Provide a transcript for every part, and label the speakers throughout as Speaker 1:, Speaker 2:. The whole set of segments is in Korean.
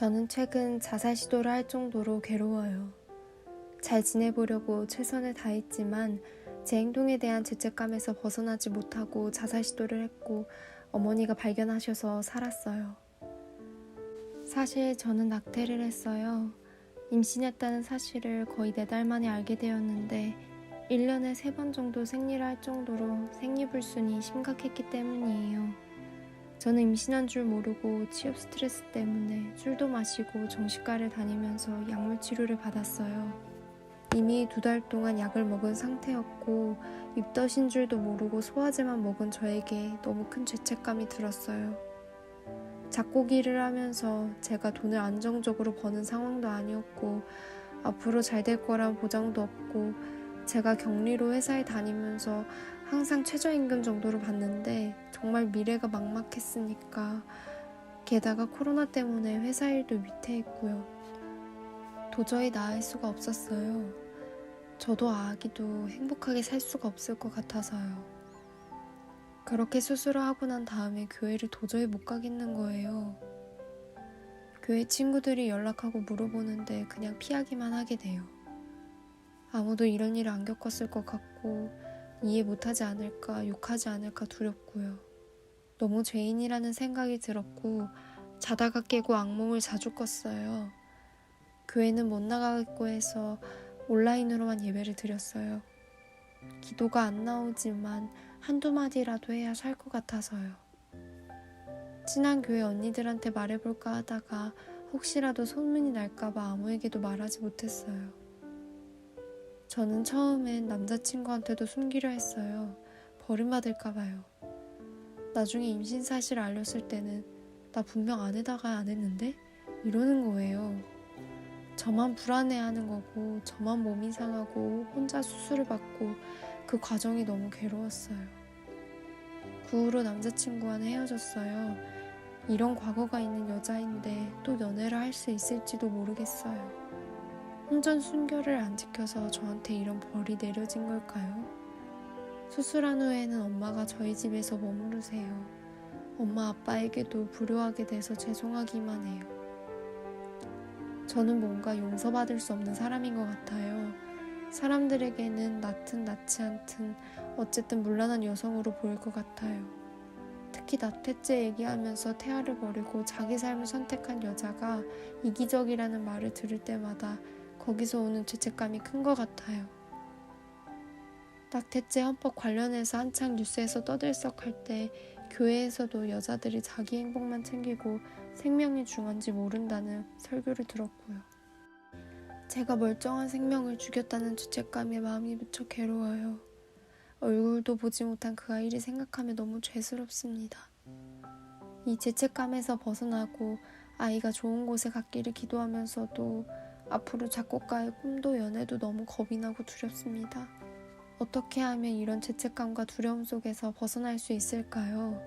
Speaker 1: 저는 최근 자살 시도를 할 정도로 괴로워요. 잘 지내보려고 최선을 다했지만 제 행동에 대한 죄책감에서 벗어나지 못하고 자살 시도를 했고 어머니가 발견하셔서 살았어요. 사실 저는 낙태를 했어요. 임신했다는 사실을 거의 4달 만에 알게 되었는데 1년에 3번 정도 생리를 할 정도로 생리불순이 심각했기 때문이에요. 저는 임신한 줄 모르고 취업 스트레스 때문에 술도 마시고 정신과를 다니면서 약물 치료를 받았어요. 이미 2달 동안 약을 먹은 상태였고 입덧인 줄도 모르고 소화제만 먹은 저에게 너무 큰 죄책감이 들었어요. 작곡 일을 하면서 제가 돈을 안정적으로 버는 상황도 아니었고 앞으로 잘 될 거란 보장도 없고 제가 격리로 회사에 다니면서 항상 최저임금 정도로 받는데 정말 미래가 막막했으니까 게다가 코로나 때문에 회사 일도 위태했고요. 도저히 나을 수가 없었어요. 저도 아기도 행복하게 살 수가 없을 것 같아서요. 그렇게 수술을 하고 난 다음에 교회를 도저히 못 가겠는 거예요. 교회 친구들이 연락하고 물어보는데 그냥 피하기만 하게 돼요. 아무도 이런 일을 안 겪었을 것 같고 이해 못하지 않을까, 욕하지 않을까 두렵고요. 너무 죄인이라는 생각이 들었고 자다가 깨고 악몽을 자주 꿨어요. 교회는 못 나가겠고 해서 온라인으로만 예배를 드렸어요. 기도가 안 나오지만 한두 마디라도 해야 살 것 같아서요. 친한 교회 언니들한테 말해볼까 하다가 혹시라도 소문이 날까봐 아무에게도 말하지 못했어요. 저는 처음엔 남자친구한테도 숨기려 했어요. 버림받을까봐요. 나중에 임신 사실을 알렸을 때는 나 분명 안에다가 안 했는데? 이러는 거예요. 저만 불안해하는 거고 저만 몸이 상하고 혼자 수술을 받고 그 과정이 너무 괴로웠어요. 그 후로 남자친구와는 헤어졌어요. 이런 과거가 있는 여자인데 또 연애를 할 수 있을지도 모르겠어요. 혼전 순결을 안 지켜서 저한테 이런 벌이 내려진 걸까요? 수술한 후에는 엄마가 저희 집에서 머무르세요. 엄마 아빠에게도 불효하게 돼서 죄송하기만 해요. 저는 뭔가 용서받을 수 없는 사람인 것 같아요. 사람들에게는 낳든 낳지 않든 어쨌든 문란한 여성으로 보일 것 같아요. 특히 낙태죄 얘기하면서 태아를 버리고 자기 삶을 선택한 여자가 이기적이라는 말을 들을 때마다 거기서 오는 죄책감이 큰 것 같아요. 낙태죄 헌법 관련해서 한창 뉴스에서 떠들썩할 때 교회에서도 여자들이 자기 행복만 챙기고 생명이 중요한지 모른다는 설교를 들었고요. 제가 멀쩡한 생명을 죽였다는 죄책감에 마음이 무척 괴로워요. 얼굴도 보지 못한 그 아이를 생각하면 너무 죄스럽습니다. 이 죄책감에서 벗어나고 아이가 좋은 곳에 갔기를 기도하면서도 앞으로 작곡가의 꿈도 연애도 너무 겁이 나고 두렵습니다. 어떻게 하면 이런 죄책감과 두려움 속에서 벗어날 수 있을까요?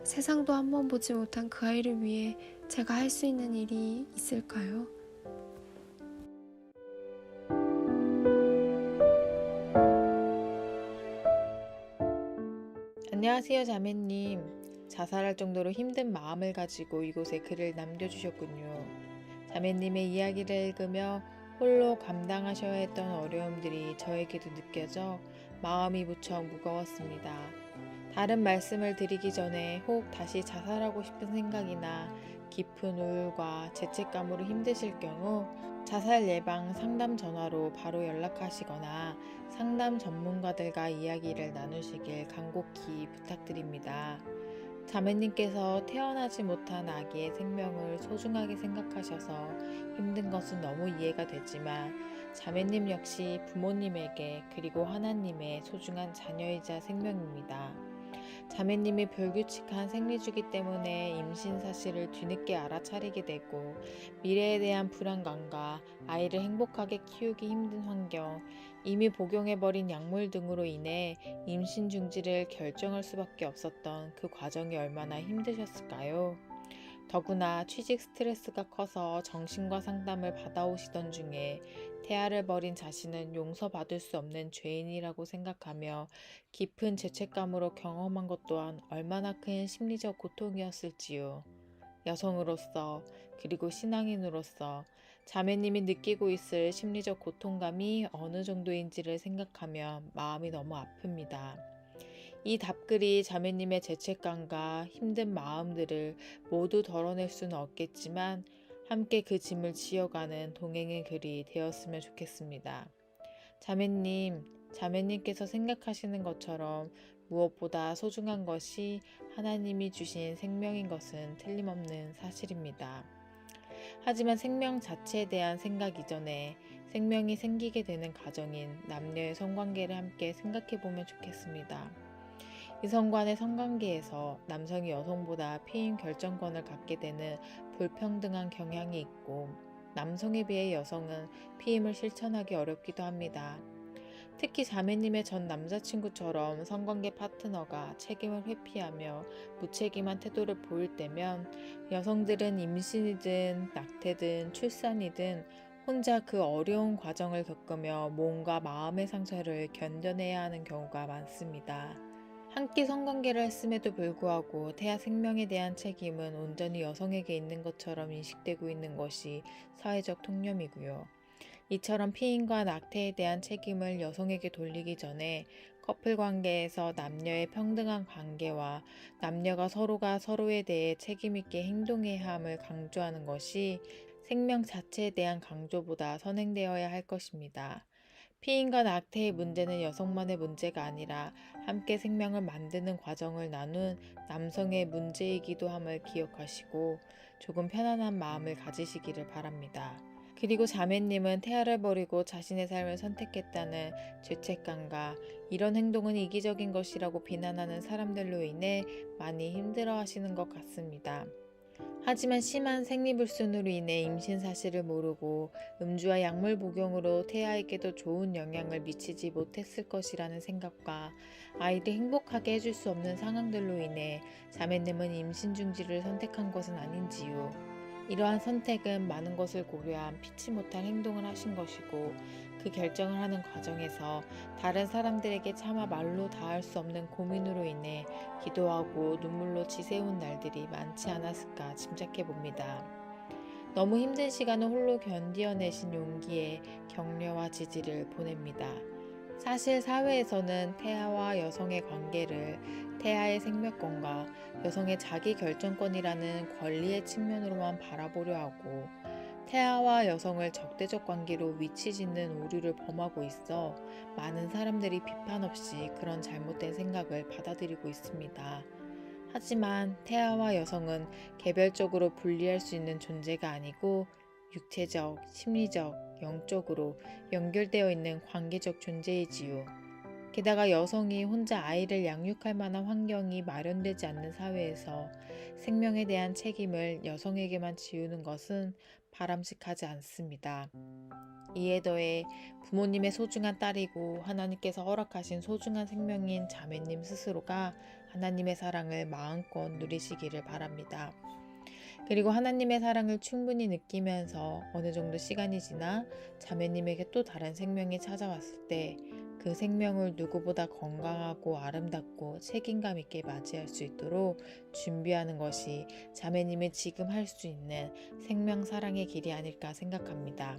Speaker 1: 세상도 한번 보지 못한 그 아이를 위해 제가 할 수 있는 일이 있을까요?
Speaker 2: 안녕하세요, 자매님. 자살할 정도로 힘든 마음을 가지고 이곳에 글을 남겨주셨군요. 자매님의 이야기를 읽으며 홀로 감당하셔야 했던 어려움들이 저에게도 느껴져 마음이 무척 무거웠습니다. 다른 말씀을 드리기 전에 혹 다시 자살하고 싶은 생각이나 깊은 우울과 죄책감으로 힘드실 경우 자살 예방 상담 전화로 바로 연락하시거나 상담 전문가들과 이야기를 나누시길 간곡히 부탁드립니다. 자매님께서 태어나지 못한 아기의 생명을 소중하게 생각하셔서 힘든 것은 너무 이해가 되지만 자매님 역시 부모님에게 그리고 하나님의 소중한 자녀이자 생명입니다. 자매님이 불규칙한 생리주기 때문에 임신 사실을 뒤늦게 알아차리게 되고 미래에 대한 불안감과 아이를 행복하게 키우기 힘든 환경, 이미 복용해버린 약물 등으로 인해 임신 중지를 결정할 수밖에 없었던 그 과정이 얼마나 힘드셨을까요? 더구나 취직 스트레스가 커서 정신과 상담을 받아오시던 중에 태아를 버린 자신은 용서받을 수 없는 죄인이라고 생각하며 깊은 죄책감으로 경험한 것 또한 얼마나 큰 심리적 고통이었을지요. 여성으로서 그리고 신앙인으로서 자매님이 느끼고 있을 심리적 고통감이 어느 정도인지를 생각하며 마음이 너무 아픕니다. 이 답글이 자매님의 죄책감과 힘든 마음들을 모두 덜어낼 수는 없겠지만 함께 그 짐을 지어가는 동행의 글이 되었으면 좋겠습니다. 자매님, 자매님께서 생각하시는 것처럼 무엇보다 소중한 것이 하나님이 주신 생명인 것은 틀림없는 사실입니다. 하지만 생명 자체에 대한 생각 이전에 생명이 생기게 되는 과정인 남녀의 성관계를 함께 생각해 보면 좋겠습니다. 이성 간의 성관계에서 남성이 여성보다 피임 결정권을 갖게 되는 불평등한 경향이 있고 남성에 비해 여성은 피임을 실천하기 어렵기도 합니다. 특히 자매님의 전 남자친구처럼 성관계 파트너가 책임을 회피하며 무책임한 태도를 보일 때면 여성들은 임신이든 낙태든 출산이든 혼자 그 어려운 과정을 겪으며 몸과 마음의 상처를 견뎌내야 하는 경우가 많습니다. 함께 성관계를 했음에도 불구하고 태아 생명에 대한 책임은 온전히 여성에게 있는 것처럼 인식되고 있는 것이 사회적 통념이고요. 이처럼 피임과 낙태에 대한 책임을 여성에게 돌리기 전에 커플 관계에서 남녀의 평등한 관계와 남녀가 서로가 서로에 대해 책임있게 행동해야 함을 강조하는 것이 생명 자체에 대한 강조보다 선행되어야 할 것입니다. 피임과 낙태의 문제는 여성만의 문제가 아니라 함께 생명을 만드는 과정을 나눈 남성의 문제이기도 함을 기억하시고 조금 편안한 마음을 가지시기를 바랍니다. 그리고 자매님은 태아를 버리고 자신의 삶을 선택했다는 죄책감과 이런 행동은 이기적인 것이라고 비난하는 사람들로 인해 많이 힘들어 하시는 것 같습니다. 하지만 심한 생리불순으로 인해 임신 사실을 모르고 음주와 약물 복용으로 태아에게도 좋은 영향을 미치지 못했을 것이라는 생각과 아이를 행복하게 해줄 수 없는 상황들로 인해 자매님은 임신 중지를 선택한 것은 아닌지요. 이러한 선택은 많은 것을 고려한 피치 못할 행동을 하신 것이고 그 결정을 하는 과정에서 다른 사람들에게 차마 말로 다할 수 없는 고민으로 인해 기도하고 눈물로 지새운 날들이 많지 않았을까 짐작해 봅니다. 너무 힘든 시간을 홀로 견디어내신 용기에 격려와 지지를 보냅니다. 사실 사회에서는 태아와 여성의 관계를 태아의 생명권과 여성의 자기 결정권이라는 권리의 측면으로만 바라보려 하고 태아와 여성을 적대적 관계로 위치짓는 오류를 범하고 있어 많은 사람들이 비판 없이 그런 잘못된 생각을 받아들이고 있습니다. 하지만 태아와 여성은 개별적으로 분리할 수 있는 존재가 아니고 육체적, 심리적, 영적으로 연결되어 있는 관계적 존재이지요. 게다가 여성이 혼자 아이를 양육할 만한 환경이 마련되지 않는 사회에서 생명에 대한 책임을 여성에게만 지우는 것은 바람직하지 않습니다. 이에 더해 부모님의 소중한 딸이고 하나님께서 허락하신 소중한 생명인 자매님 스스로가 하나님의 사랑을 마음껏 누리시기를 바랍니다. 그리고 하나님의 사랑을 충분히 느끼면서 어느 정도 시간이 지나 자매님에게 또 다른 생명이 찾아왔을 때 그 생명을 누구보다 건강하고 아름답고 책임감 있게 맞이할 수 있도록 준비하는 것이 자매님이 지금 할 수 있는 생명 사랑의 길이 아닐까 생각합니다.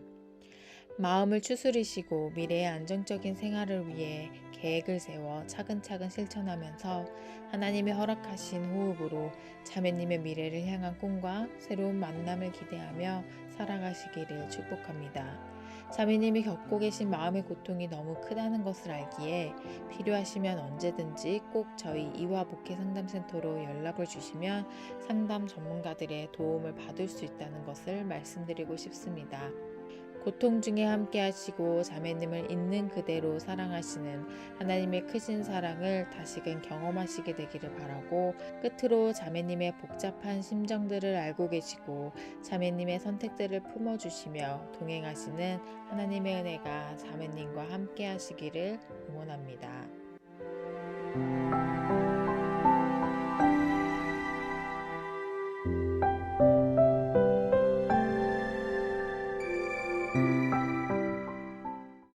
Speaker 2: 마음을 추스리시고 미래의 안정적인 생활을 위해 계획을 세워 차근차근 실천하면서 하나님이 허락하신 호흡으로 자매님의 미래를 향한 꿈과 새로운 만남을 기대하며 살아가시기를 축복합니다. 자매님이 겪고 계신 마음의 고통이 너무 크다는 것을 알기에 필요하시면 언제든지 꼭 저희 이화복회 상담센터로 연락을 주시면 상담 전문가들의 도움을 받을 수 있다는 것을 말씀드리고 싶습니다. 고통 중에 함께 하시고 자매님을 있는 그대로 사랑하시는 하나님의 크신 사랑을 다시금 경험하시게 되기를 바라고 끝으로 자매님의 복잡한 심정들을 알고 계시고 자매님의 선택들을 품어주시며 동행하시는 하나님의 은혜가 자매님과 함께 하시기를 응원합니다.